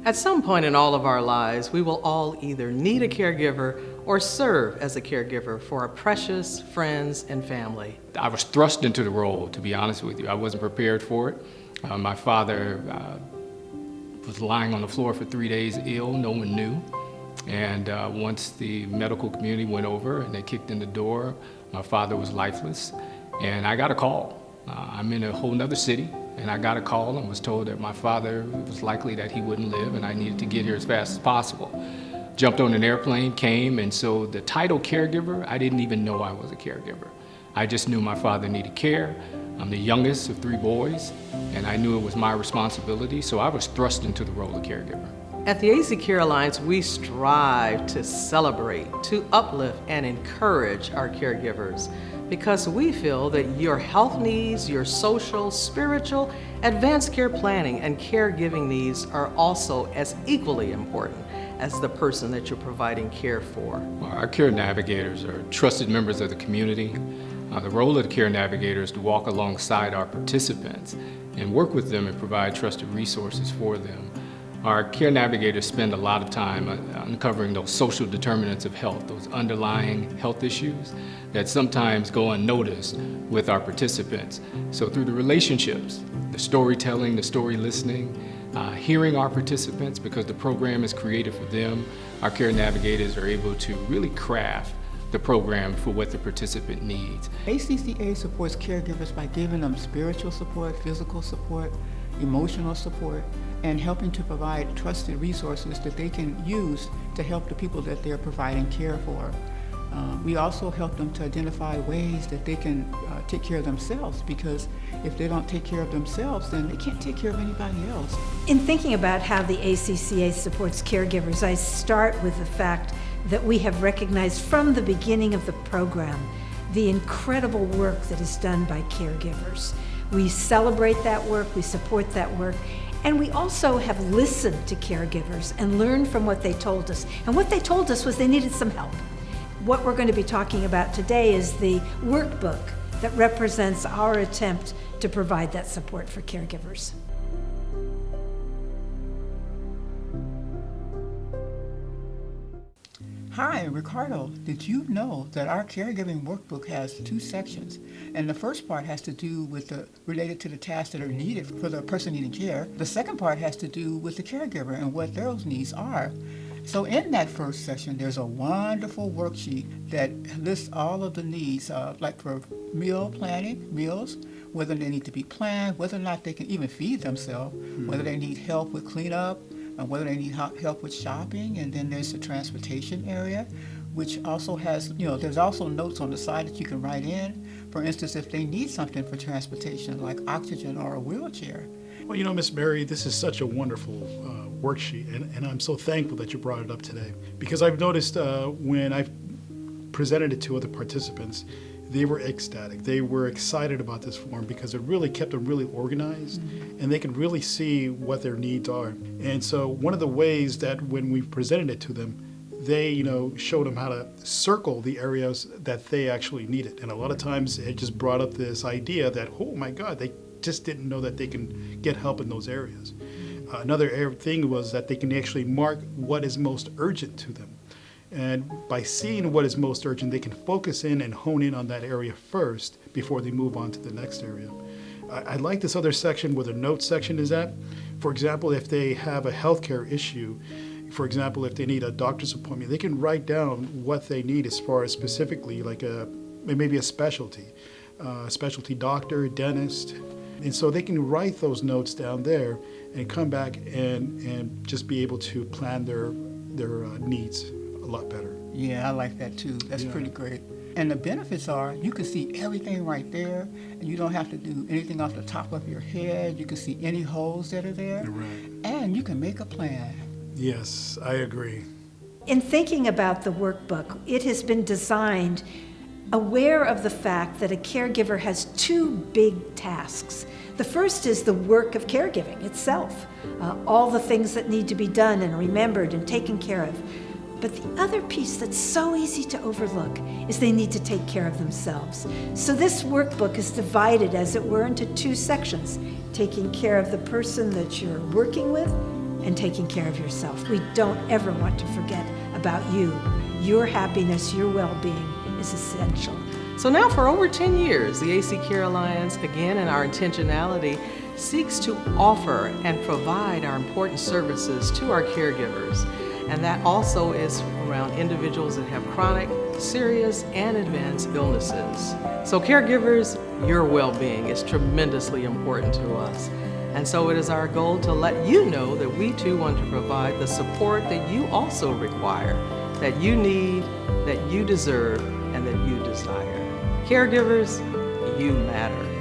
At some point in all of our lives, we will all either need a caregiver or serve as a caregiver for our precious friends and family. I was thrust into the role, to be honest with you. I wasn't prepared for it. My father was lying on the floor for 3 days ill, no one knew. And once the medical community went over and they kicked in the door, my father was lifeless. And I got a call. I'm in a whole nother city, and I got a call and was told that my father, it was likely that he wouldn't live, and I needed to get here as fast as possible. Jumped on an airplane, came, and so the title caregiver, I didn't even know I was a caregiver. I just knew my father needed care. I'm the youngest of 3 boys, and I knew it was my responsibility, so I was thrust into the role of caregiver. At the ACCA Alliance, we strive to celebrate, to uplift, and encourage our caregivers because we feel that your health needs, your social, spiritual, advanced care planning, and caregiving needs are also as equally important as the person that you're providing care for. Our care navigators are trusted members of the community. The role of the care navigator is to walk alongside our participants and work with them and provide trusted resources for them. Our care navigators spend a lot of time uncovering those social determinants of health, those underlying health issues that sometimes go unnoticed with our participants. So through the relationships, the storytelling, the story listening, hearing our participants, because the program is created for them, our care navigators are able to really craft the program for what the participant needs. ACCA supports caregivers by giving them spiritual support, physical support, emotional support, and helping to provide trusted resources that they can use to help the people that they're providing care for. We also help them to identify ways that they can take care of themselves, because if they don't take care of themselves, then they can't take care of anybody else. In thinking about how the ACCA supports caregivers, I start with the fact that we have recognized from the beginning of the program the incredible work that is done by caregivers. We celebrate that work, we support that work, and we also have listened to caregivers and learned from what they told us. And what they told us was they needed some help. What we're going to be talking about today is the workbook that represents our attempt to provide that support for caregivers. Hi, Ricardo. Did you know that our caregiving workbook has 2 sections? And the first part has to do with related to the tasks that are needed for the person needing care. The second part has to do with the caregiver and what those needs are. So in that first section, there's a wonderful worksheet that lists all of the needs, like for meal planning, meals, whether they need to be planned, whether or not they can even feed themselves, whether they need help with cleanup, and whether they need help with shopping. And then there's the transportation area, which also has, there's also notes on the side that you can write in. For instance, if they need something for transportation, like oxygen or a wheelchair. Well, Miss Mary, this is such a wonderful worksheet, and I'm so thankful that you brought it up today. Because I've noticed when I've presented it to other participants, they were ecstatic. They were excited about this form because it really kept them really organized, and they could really see what their needs are. And so one of the ways that when we presented it to them, they, showed them how to circle the areas that they actually needed. And a lot of times it just brought up this idea that, oh my God, they just didn't know that they can get help in those areas. Another thing was that they can actually mark what is most urgent to them. And by seeing what is most urgent, they can focus in and hone in on that area first before they move on to the next area. I like this other section where the notes section is at. For example, if they have a healthcare issue, for example, if they need a doctor's appointment, they can write down what they need as far as specifically, like maybe a specialty doctor, dentist. And so they can write those notes down there and come back and just be able to plan their needs a lot better. Yeah, I like that too. That's pretty great. And the benefits are you can see everything right there, and you don't have to do anything off the top of your head. You can see any holes that are there, Right. And you can make a plan. Yes, I agree. In thinking about the workbook, it has been designed aware of the fact that a caregiver has 2 big tasks. The first is the work of caregiving itself, all the things that need to be done and remembered and taken care of. But the other piece that's so easy to overlook is they need to take care of themselves. So this workbook is divided, as it were, into 2 sections, taking care of the person that you're working with and taking care of yourself. We don't ever want to forget about you. Your happiness, your well-being is essential. So now for over 10 years, the AC Care Alliance, again in our intentionality, seeks to offer and provide our important services to our caregivers. And that also is around individuals that have chronic, serious, and advanced illnesses. So caregivers, your well-being is tremendously important to us. And so it is our goal to let you know that we too want to provide the support that you also require, that you need, that you deserve, and that you desire. Caregivers, you matter.